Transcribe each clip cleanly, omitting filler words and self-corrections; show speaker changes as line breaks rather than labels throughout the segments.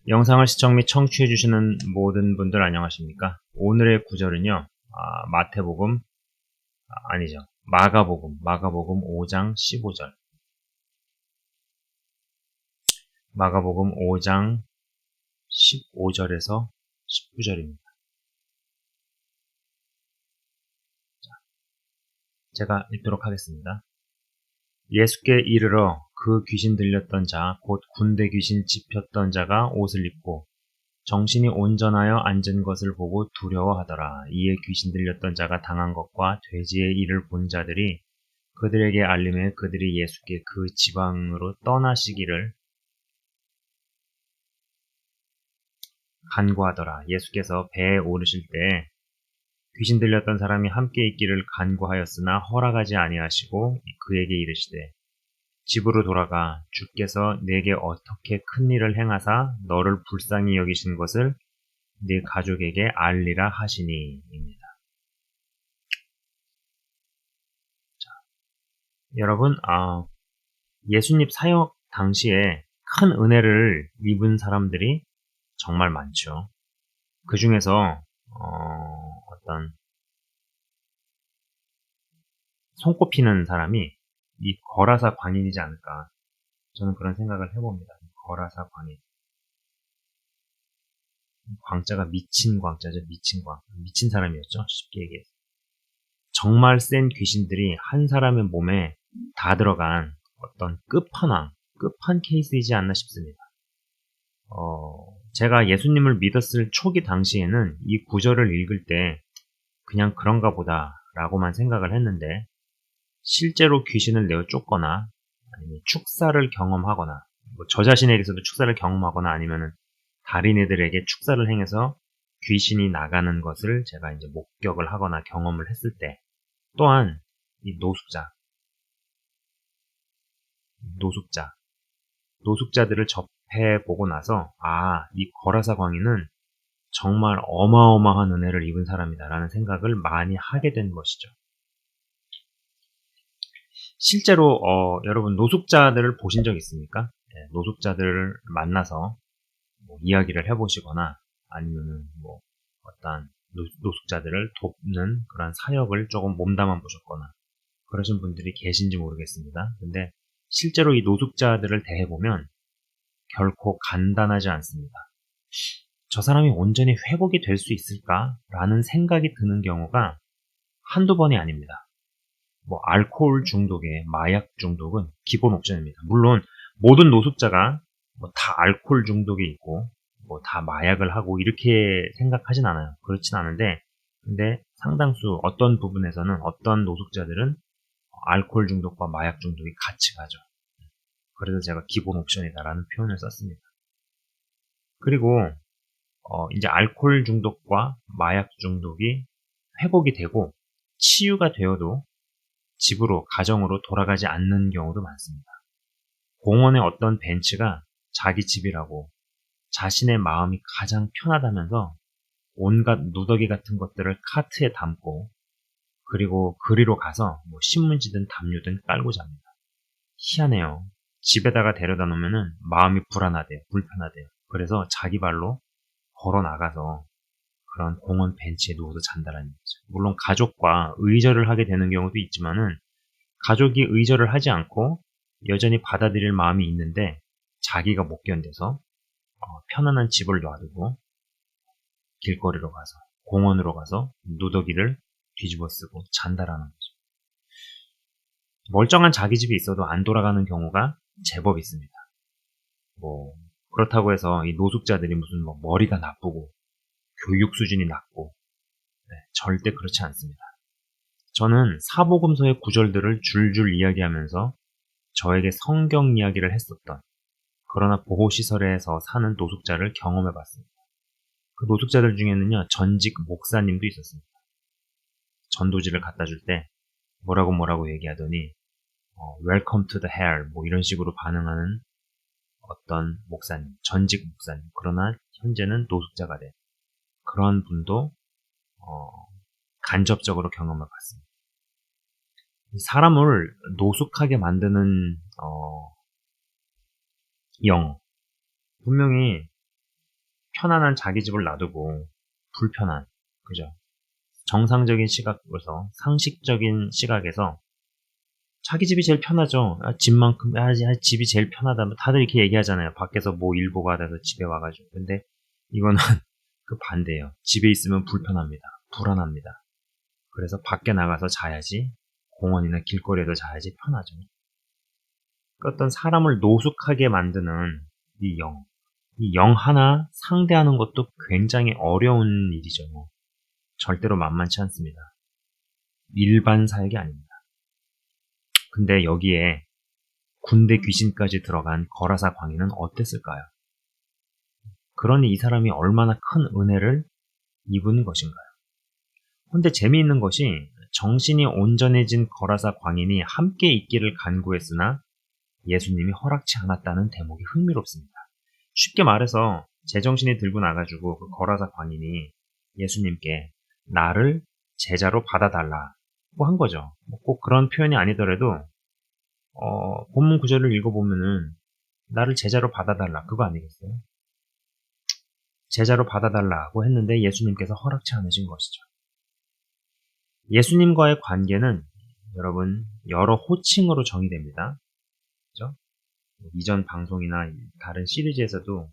영상을 시청 및 청취해 주시는 모든 분들 안녕하십니까? 오늘의 구절은요. 마태복음 아니죠. 마가복음 5장 15절. 마가복음 5장 15절에서 19절입니다. 제가 읽도록 하겠습니다. 예수께 이르러 그 귀신 들렸던 자, 곧 군대 귀신 집혔던 자가 옷을 입고 정신이 온전하여 앉은 것을 보고 두려워하더라. 이에 귀신 들렸던 자가 당한 것과 돼지의 일을 본 자들이 그들에게 알림해 그들이 예수께 그 지방으로 떠나시기를 간구하더라. 예수께서 배에 오르실 때에 귀신 들렸던 사람이 함께 있기를 간구하였으나 허락하지 아니하시고 그에게 이르시되 집으로 돌아가 주께서 내게 어떻게 큰 일을 행하사 너를 불쌍히 여기신 것을 네 가족에게 알리라 하시니입니다. 여러분, 예수님 사역 당시에 큰 은혜를 입은 사람들이 정말 많죠. 그 중에서 어떤 손꼽히는 사람이 이 거라사 광인이지 않을까, 저는 그런 생각을 해봅니다. 거라사 광인. 광자가 미친 광자죠. 미친 광. 미친 사람이었죠. 쉽게 얘기해서. 정말 센 귀신들이 한 사람의 몸에 다 들어간 어떤 끝판 케이스이지 않나 싶습니다. 제가 예수님을 믿었을 초기 당시에는 이 구절을 읽을 때 그냥 그런가 보다라고만 생각을 했는데, 실제로 귀신을 내어 쫓거나 아니면 축사를 경험하거나 저 자신에게서도 축사를 경험하거나 아니면은 다른 이들에게 축사를 행해서 귀신이 나가는 것을 제가 이제 목격을 하거나 경험을 했을 때, 또한 이 노숙자들을 접해보고 나서 이 거라사 광인은 정말 어마어마한 은혜를 입은 사람이다라는 생각을 많이 하게 된 것이죠. 실제로 여러분 노숙자들을 보신 적 있습니까? 노숙자들을 만나서 이야기를 해보시거나 아니면은 어떤 노숙자들을 돕는 그런 사역을 조금 몸담아 보셨거나 그러신 분들이 계신지 모르겠습니다. 근데 실제로 이 노숙자들을 대해보면 결코 간단하지 않습니다. 저 사람이 온전히 회복이 될 수 있을까라는 생각이 드는 경우가 한두 번이 아닙니다. 알코올 중독에 마약 중독은 기본 옵션입니다. 물론 모든 노숙자가 다 알코올 중독이 있고 다 마약을 하고 이렇게 생각하진 않아요. 그렇진 않은데, 근데 상당수 어떤 부분에서는 어떤 노숙자들은 알코올 중독과 마약 중독이 같이 가죠. 그래서 제가 기본 옵션이다라는 표현을 썼습니다. 그리고 이제 알코올 중독과 마약 중독이 회복이 되고 치유가 되어도 집으로, 가정으로 돌아가지 않는 경우도 많습니다. 공원의 어떤 벤치가 자기 집이라고 자신의 마음이 가장 편하다면서 온갖 누더기 같은 것들을 카트에 담고 그리고 그리로 가서 신문지든 담요든 깔고 잡니다. 희한해요. 집에다가 데려다 놓으면 마음이 불안하대요. 불편하대요. 그래서 자기 발로 걸어 나가서 그런 공원 벤치에 누워서 잔다는 얘기죠. 물론 가족과 의절을 하게 되는 경우도 있지만은 가족이 의절을 하지 않고 여전히 받아들일 마음이 있는데 자기가 못 견뎌서 편안한 집을 놔두고 길거리로 가서 공원으로 가서 누더기를 뒤집어 쓰고 잔다라는 거죠. 멀쩡한 자기 집이 있어도 안 돌아가는 경우가 제법 있습니다. 그렇다고 해서 이 노숙자들이 무슨 머리가 나쁘고 교육 수준이 낮고 절대 그렇지 않습니다. 저는 사복음서의 구절들을 줄줄 이야기하면서 저에게 성경 이야기를 했었던, 그러나 보호시설에서 사는 노숙자를 경험해봤습니다. 그 노숙자들 중에는요, 전직 목사님도 있었습니다. 전도지를 갖다 줄 때 뭐라고 얘기하더니 Welcome to the hell 이런 식으로 반응하는 어떤 목사님, 전직 목사님, 그러나 현재는 노숙자가 된 그런 분도 간접적으로 경험해봤습니다. 사람을 노숙하게 만드는 영어, 분명히 편안한 자기 집을 놔두고 불편한, 그죠? 정상적인 시각에서, 상식적인 시각에서 자기 집이 제일 편하죠. 집만큼, 집이 제일 편하다. 다들 이렇게 얘기하잖아요. 밖에서 뭐 일 보고 하다가 집에 와가지고. 근데 이거는 그 반대예요. 집에 있으면 불편합니다. 불안합니다. 그래서 밖에 나가서 자야지, 공원이나 길거리에도 자야지 편하죠. 그 어떤 사람을 노숙하게 만드는 이 영 하나 상대하는 것도 굉장히 어려운 일이죠. 절대로 만만치 않습니다. 일반 사역이 아닙니다. 근데 여기에 군대 귀신까지 들어간 거라사 광인은 어땠을까요? 그러니 이 사람이 얼마나 큰 은혜를 입은 것인가요? 근데 재미있는 것이 정신이 온전해진 거라사 광인이 함께 있기를 간구했으나 예수님이 허락치 않았다는 대목이 흥미롭습니다. 쉽게 말해서 제정신이 들고 나가지고 그 거라사 광인이 예수님께 나를 제자로 받아달라고 한 거죠. 꼭 그런 표현이 아니더라도 본문 구절을 읽어보면은 나를 제자로 받아달라 그거 아니겠어요? 제자로 받아달라고 했는데 예수님께서 허락치 않으신 것이죠. 예수님과의 관계는 여러분 여러 호칭으로 정의됩니다. 그죠? 이전 방송이나 다른 시리즈에서도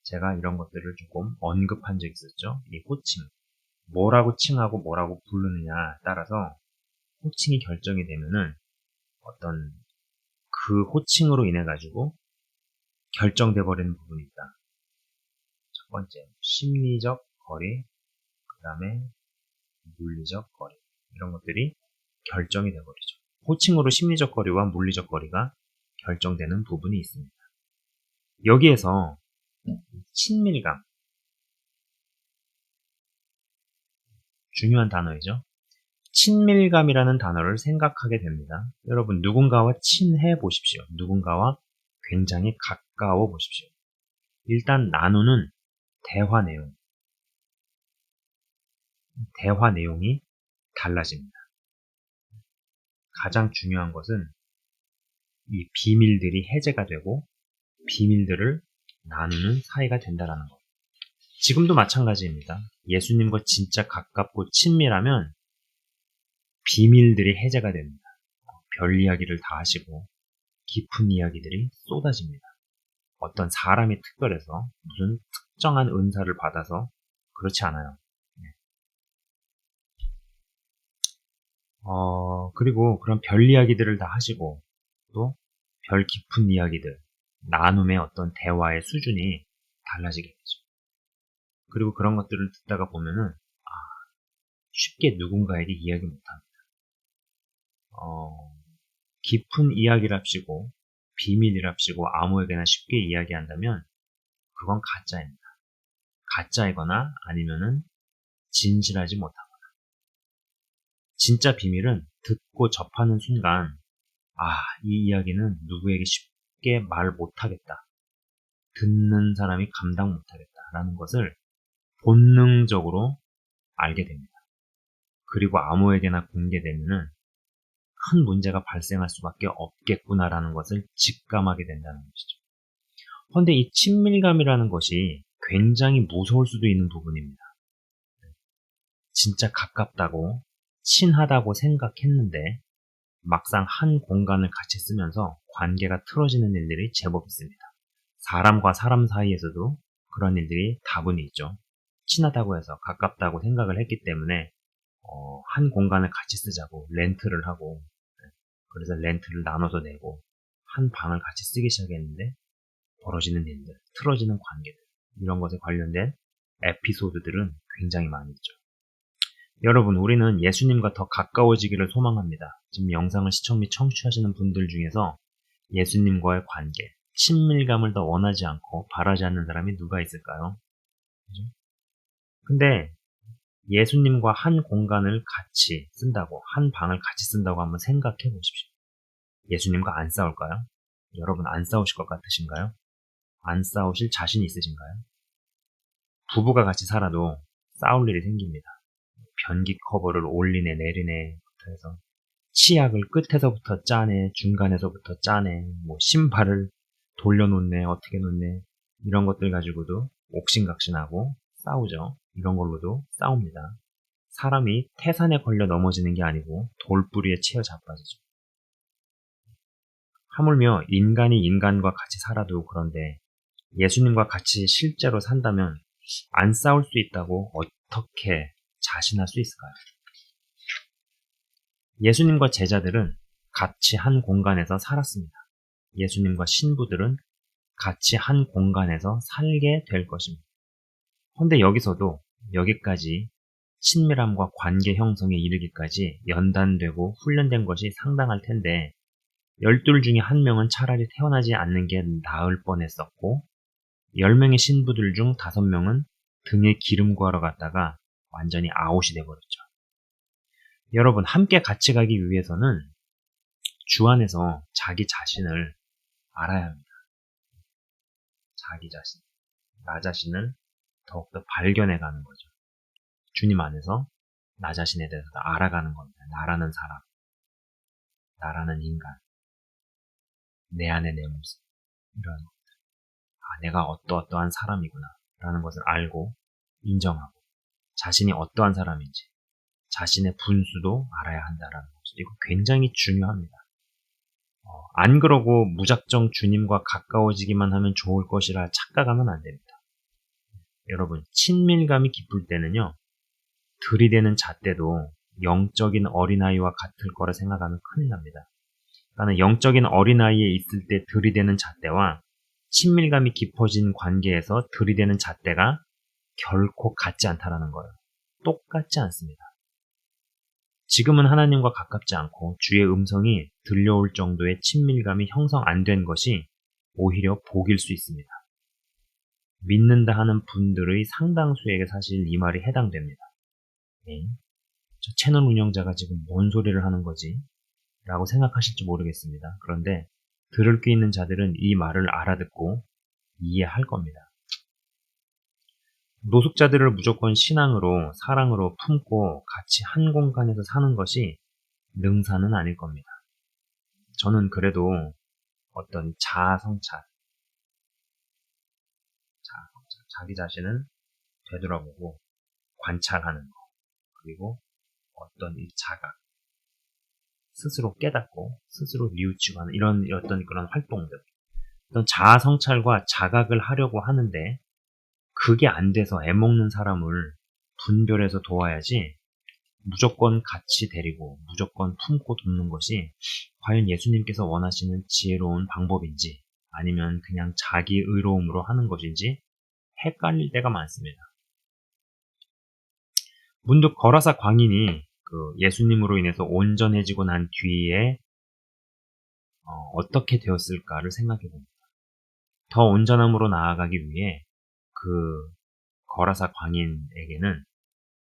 제가 이런 것들을 조금 언급한 적이 있었죠. 이 호칭. 뭐라고 칭하고 뭐라고 부르느냐에 따라서 호칭이 결정이 되면은 어떤 그 호칭으로 인해 가지고 결정돼 버리는 부분이 있다. 첫 번째, 심리적 거리, 그 다음에 물리적 거리. 이런 것들이 결정이 돼 버리죠. 호칭으로 심리적 거리와 물리적 거리가 결정되는 부분이 있습니다. 여기에서 친밀감, 중요한 단어이죠. 친밀감이라는 단어를 생각하게 됩니다. 여러분 누군가와 친해 보십시오. 누군가와 굉장히 가까워 보십시오. 일단 나누는 대화 내용이 달라집니다. 가장 중요한 것은 이 비밀들이 해제가 되고 비밀들을 나누는 사이가 된다는 것. 지금도 마찬가지입니다. 예수님과 진짜 가깝고 친밀하면 비밀들이 해제가 됩니다. 별 이야기를 다 하시고 깊은 이야기들이 쏟아집니다. 어떤 사람이 특별해서 무슨 특정한 은사를 받아서 그렇지 않아요. 그리고 그런 별 이야기들을 다 하시고 또 별 깊은 이야기들, 나눔의 어떤 대화의 수준이 달라지게 되죠. 그리고 그런 것들을 듣다가 보면은 쉽게 누군가에게 이야기 못합니다. 깊은 이야기랍시고 비밀이랍시고 아무에게나 쉽게 이야기한다면 그건 가짜입니다. 가짜이거나 아니면은 진실하지 못하거나. 진짜 비밀은 듣고 접하는 순간 이 이야기는 누구에게 쉽게 말 못하겠다. 듣는 사람이 감당 못하겠다라는 것을 본능적으로 알게 됩니다. 그리고 아무에게나 공개되면은 큰 문제가 발생할 수밖에 없겠구나라는 것을 직감하게 된다는 것이죠. 그런데 이 친밀감이라는 것이 굉장히 무서울 수도 있는 부분입니다. 진짜 가깝다고 친하다고 생각했는데 막상 한 공간을 같이 쓰면서 관계가 틀어지는 일들이 제법 있습니다. 사람과 사람 사이에서도 그런 일들이 다분히 있죠. 친하다고 해서 가깝다고 생각을 했기 때문에 한 공간을 같이 쓰자고 렌트를 하고 그래서 렌트를 나눠서 내고 한 방을 같이 쓰기 시작했는데 벌어지는 일들, 틀어지는 관계들 이런 것에 관련된 에피소드들은 굉장히 많이 있죠. 여러분, 우리는 예수님과 더 가까워지기를 소망합니다. 지금 영상을 시청 및 청취하시는 분들 중에서 예수님과의 관계, 친밀감을 더 원하지 않고 바라지 않는 사람이 누가 있을까요? 그죠? 근데 예수님과 한 공간을 같이 쓴다고, 한 방을 같이 쓴다고 한번 생각해 보십시오. 예수님과 안 싸울까요? 여러분 안 싸우실 것 같으신가요? 안 싸우실 자신 있으신가요? 부부가 같이 살아도 싸울 일이 생깁니다. 변기 커버를 올리네 내리네부터 해서 치약을 끝에서부터 짜네 중간에서부터 짜네 뭐 신발을 돌려놓네 어떻게 놓네 이런 것들 가지고도 옥신각신하고 싸우죠. 이런 걸로도 싸웁니다. 사람이 태산에 걸려 넘어지는 게 아니고 돌뿌리에 치여 자빠지죠. 하물며 인간이 인간과 같이 살아도 그런데 예수님과 같이 실제로 산다면 안 싸울 수 있다고 어떻게 자신할 수 있을까요? 예수님과 제자들은 같이 한 공간에서 살았습니다. 예수님과 신부들은 같이 한 공간에서 살게 될 것입니다. 그런데 여기서도 여기까지 친밀함과 관계 형성에 이르기까지 연단되고 훈련된 것이 상당할 텐데 12 중에 1명은 차라리 태어나지 않는 게 나을 뻔했었고 10명의 신부들 중 5명은 등에 기름 구하러 갔다가 완전히 아웃이 돼버렸죠. 여러분, 함께 같이 가기 위해서는 주 안에서 자기 자신을 알아야 합니다. 자기 자신, 나 자신을 더욱더 발견해가는 거죠. 주님 안에서 나 자신에 대해서 알아가는 겁니다. 나라는 사람, 나라는 인간, 내 안의 내 모습, 이런 내가 어떠한 사람이구나 라는 것을 알고 인정하고 자신이 어떠한 사람인지 자신의 분수도 알아야 한다라는 것이 이거 굉장히 중요합니다. 안 그러고 무작정 주님과 가까워지기만 하면 좋을 것이라 착각하면 안 됩니다. 여러분, 친밀감이 깊을 때는요, 들이대는 잣대도 영적인 어린아이와 같을 거라 생각하면 큰일 납니다. 그러니까 영적인 어린아이에 있을 때 들이대는 잣대와 친밀감이 깊어진 관계에서 들이대는 잣대가 결코 같지 않다라는 거예요. 똑같지 않습니다. 지금은 하나님과 가깝지 않고 주의 음성이 들려올 정도의 친밀감이 형성 안 된 것이 오히려 복일 수 있습니다. 믿는다 하는 분들의 상당수에게 사실 이 말이 해당됩니다. 네. 저 채널 운영자가 지금 뭔 소리를 하는 거지? 라고 생각하실지 모르겠습니다. 그런데 들을 귀 있는 자들은 이 말을 알아듣고 이해할 겁니다. 노숙자들을 무조건 신앙으로, 사랑으로 품고 같이 한 공간에서 사는 것이 능사는 아닐 겁니다. 저는 그래도 어떤 자기 자신을 되돌아보고 관찰하는 것, 그리고 어떤 이 자각, 스스로 깨닫고 스스로 뉘우치고 하는 이런 어떤 그런 활동들, 어떤 자아 성찰과 자각을 하려고 하는데 그게 안 돼서 애먹는 사람을 분별해서 도와야지 무조건 같이 데리고 무조건 품고 돕는 것이 과연 예수님께서 원하시는 지혜로운 방법인지 아니면 그냥 자기 의로움으로 하는 것인지 헷갈릴 때가 많습니다. 문득 거라사 광인이 그 예수님으로 인해서 온전해지고 난 뒤에 어떻게 되었을까를 생각해 봅니다. 더 온전함으로 나아가기 위해 그 거라사 광인에게는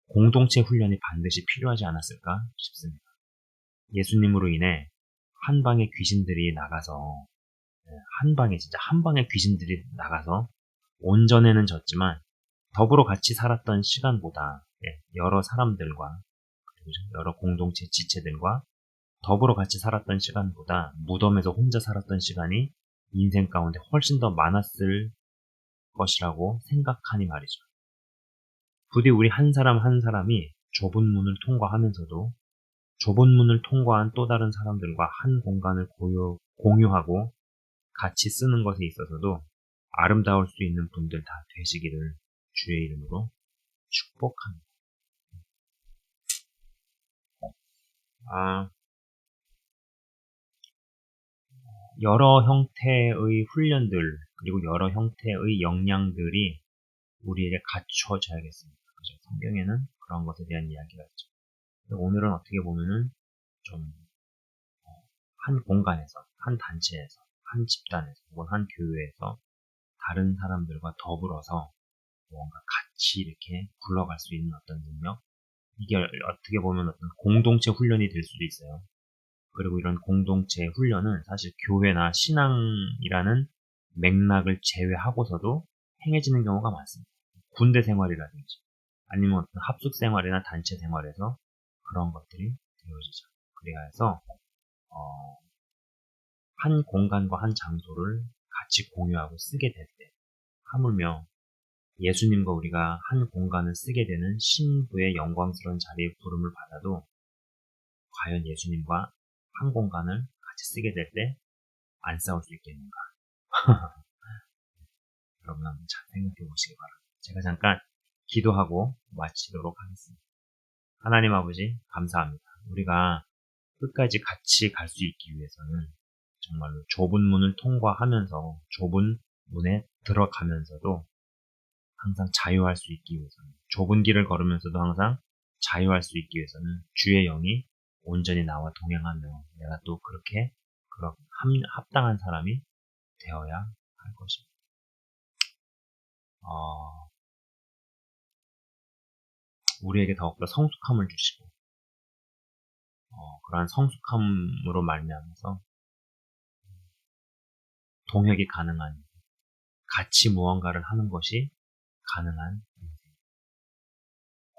공동체 훈련이 반드시 필요하지 않았을까 싶습니다. 예수님으로 인해 한 방에 귀신들이 나가서 진짜 한 방에 귀신들이 나가서 온전에는 졌지만 더불어 같이 살았던 시간보다 여러 사람들과 여러 공동체 지체들과 더불어 같이 살았던 시간보다 무덤에서 혼자 살았던 시간이 인생 가운데 훨씬 더 많았을 것이라고 생각하니 말이죠. 부디 우리 한 사람 한 사람이 좁은 문을 통과하면서도 좁은 문을 통과한 또 다른 사람들과 한 공간을 공유하고 같이 쓰는 것에 있어서도 아름다울 수 있는 분들 다 되시기를 주의 이름으로 축복합니다. 여러 형태의 훈련들 그리고 여러 형태의 역량들이 우리에게 갖춰져야겠습니다. 그죠? 성경에는 그런 것에 대한 이야기가 있죠. 오늘은 어떻게 보면은 좀 한 공간에서, 한 단체에서, 한 집단에서, 혹은 한 교회에서 다른 사람들과 더불어서 뭔가 같이 이렇게 굴러갈 수 있는 어떤 능력, 이게 어떻게 보면 어떤 공동체 훈련이 될 수도 있어요. 그리고 이런 공동체 훈련은 사실 교회나 신앙이라는 맥락을 제외하고서도 행해지는 경우가 많습니다. 군대 생활이라든지 아니면 어떤 합숙 생활이나 단체 생활에서 그런 것들이 되어지죠. 그래야 해서 한 공간과 한 장소를 같이 공유하고 쓰게 될 때 하물며 예수님과 우리가 한 공간을 쓰게 되는 신부의 영광스러운 자리에 부름을 받아도 과연 예수님과 한 공간을 같이 쓰게 될 때 안 싸울 수 있겠는가? 여러분 한번 잘 생각해 보시기 바랍니다. 제가 잠깐 기도하고 마치도록 하겠습니다. 하나님 아버지 감사합니다. 우리가 끝까지 같이 갈 수 있기 위해서는 정말로 좁은 문을 통과하면서 좁은 문에 들어가면서도 항상 자유할 수 있기 위해서는 좁은 길을 걸으면서도 항상 자유할 수 있기 위해서는 주의 영이 온전히 나와 동행하며 내가 또 그렇게 합당한 사람이 되어야 할 것입니다. 우리에게 더욱더 성숙함을 주시고 그러한 성숙함으로 말미암아서 동역이 가능한 같이 무언가를 하는 것이 가능한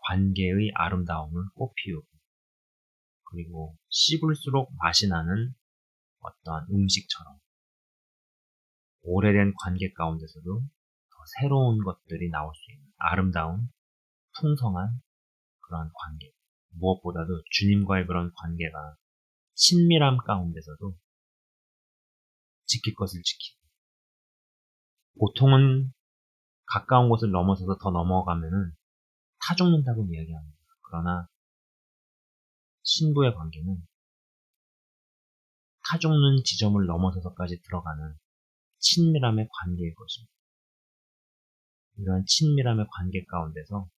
관계의 아름다움을 꽃피우고 그리고 씹을수록 맛이 나는 어떠한 음식처럼 오래된 관계 가운데서도 더 새로운 것들이 나올 수 있는 아름다운 풍성한 그러한 관계 무엇보다도 주님과의 그런 관계가 친밀함 가운데서도 지킬 것을 지키고 보통은 가까운 곳을 넘어서서 더 넘어가면은 타 죽는다고 이야기합니다. 그러나 신부의 관계는 타 죽는 지점을 넘어서서까지 들어가는 친밀함의 관계일 것입니다. 이러한 친밀함의 관계 가운데서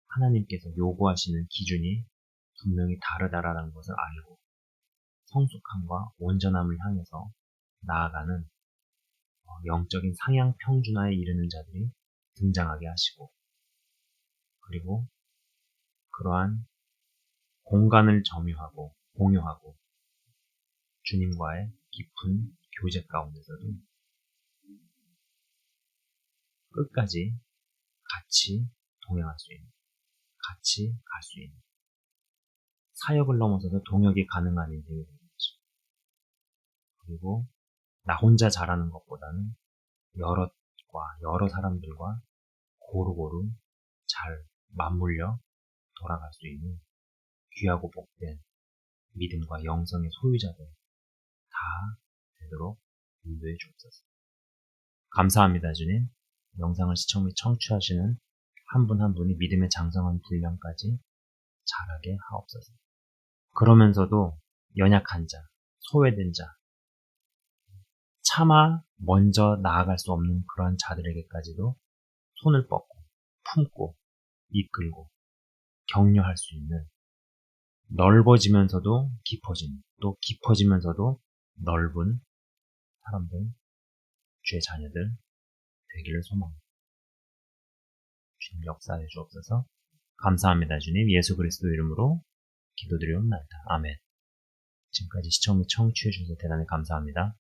하나님께서 요구하시는 기준이 분명히 다르다라는 것을 알고 성숙함과 온전함을 향해서 나아가는 영적인 상향 평준화에 이르는 자들이 등장하게 하시고 그리고 그러한 공간을 점유하고 공유하고 주님과의 깊은 교제 가운데서도 끝까지 같이 동행할 수 있는 같이 갈 수 있는 사역을 넘어서서 동역이 가능한 인생이 되는 거죠. 그리고 나 혼자 잘하는 것보다는 여러 사람들과 고루고루 잘 맞물려 돌아갈 수 있는 귀하고 복된 믿음과 영성의 소유자들 다 되도록 인도해 주옵소서. 감사합니다, 주님. 영상을 시청 및 청취하시는 한 분 한 분이 믿음의 장성한 분량까지 자라게 하옵소서. 그러면서도 연약한 자, 소외된 자, 차마 먼저 나아갈 수 없는 그러한 자들에게까지도 손을 뻗고 품고 이끌고 격려할 수 있는 넓어지면서도 깊어지는 또 깊어지면서도 넓은 사람들, 주의 자녀들 되기를 소망합니다. 주님 역사해 주옵소서. 감사합니다. 주님 예수 그리스도 이름으로 기도드리옵나이다. 아멘. 지금까지 시청 및 청취해 주셔서 대단히 감사합니다.